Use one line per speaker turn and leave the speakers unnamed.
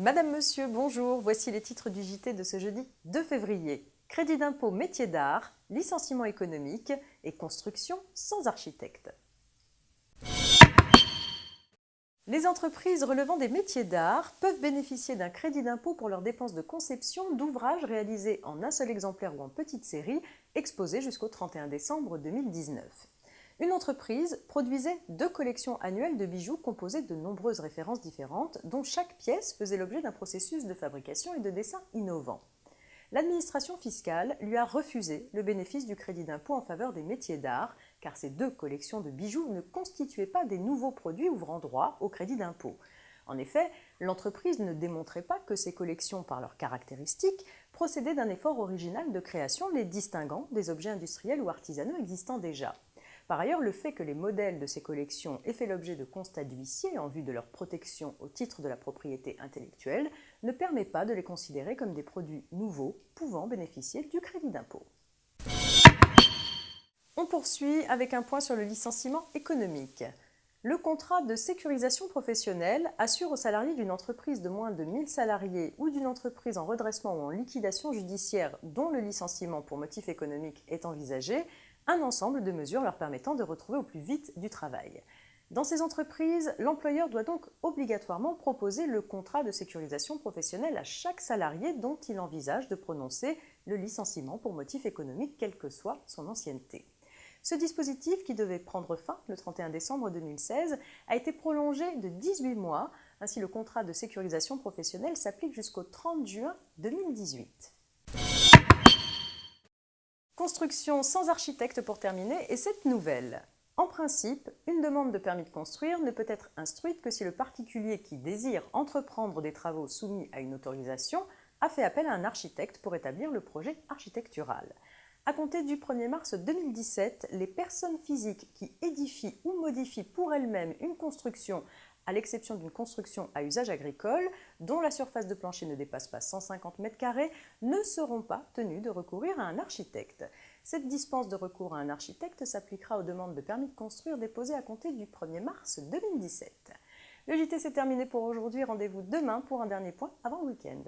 Madame, Monsieur, bonjour. Voici les titres du JT de ce jeudi 2 février. Crédit d'impôt métier d'art, licenciement économique et construction sans architecte. Les entreprises relevant des métiers d'art peuvent bénéficier d'un crédit d'impôt pour leurs dépenses de conception d'ouvrages réalisés en un seul exemplaire ou en petite série, exposés jusqu'au 31 décembre 2019. Une entreprise produisait 2 collections annuelles de bijoux composées de nombreuses références différentes, dont chaque pièce faisait l'objet d'un processus de fabrication et de dessin innovant. L'administration fiscale lui a refusé le bénéfice du crédit d'impôt en faveur des métiers d'art, car ces 2 collections de bijoux ne constituaient pas des nouveaux produits ouvrant droit au crédit d'impôt. En effet, l'entreprise ne démontrait pas que ces collections, par leurs caractéristiques, procédaient d'un effort original de création les distinguant des objets industriels ou artisanaux existants déjà. Par ailleurs, le fait que les modèles de ces collections aient fait l'objet de constats d'huissier en vue de leur protection au titre de la propriété intellectuelle ne permet pas de les considérer comme des produits nouveaux pouvant bénéficier du crédit d'impôt. On poursuit avec un point sur le licenciement économique. Le contrat de sécurisation professionnelle assure aux salariés d'une entreprise de moins de 1000 salariés ou d'une entreprise en redressement ou en liquidation judiciaire dont le licenciement pour motif économique est envisagé un ensemble de mesures leur permettant de retrouver au plus vite du travail. Dans ces entreprises, l'employeur doit donc obligatoirement proposer le contrat de sécurisation professionnelle à chaque salarié dont il envisage de prononcer le licenciement pour motif économique, quelle que soit son ancienneté. Ce dispositif, qui devait prendre fin le 31 décembre 2016, a été prolongé de 18 mois. Ainsi, le contrat de sécurisation professionnelle s'applique jusqu'au 30 juin 2018. Construction sans architecte pour terminer, et cette nouvelle. En principe, une demande de permis de construire ne peut être instruite que si le particulier qui désire entreprendre des travaux soumis à une autorisation a fait appel à un architecte pour établir le projet architectural. À compter du 1er mars 2017, les personnes physiques qui édifient ou modifient pour elles-mêmes une construction, à l'exception d'une construction à usage agricole, dont la surface de plancher ne dépasse pas 150 m², ne seront pas tenues de recourir à un architecte. Cette dispense de recours à un architecte s'appliquera aux demandes de permis de construire déposées à compter du 1er mars 2017. Le JT s'est terminé pour aujourd'hui. Rendez-vous demain pour un dernier point avant le week-end.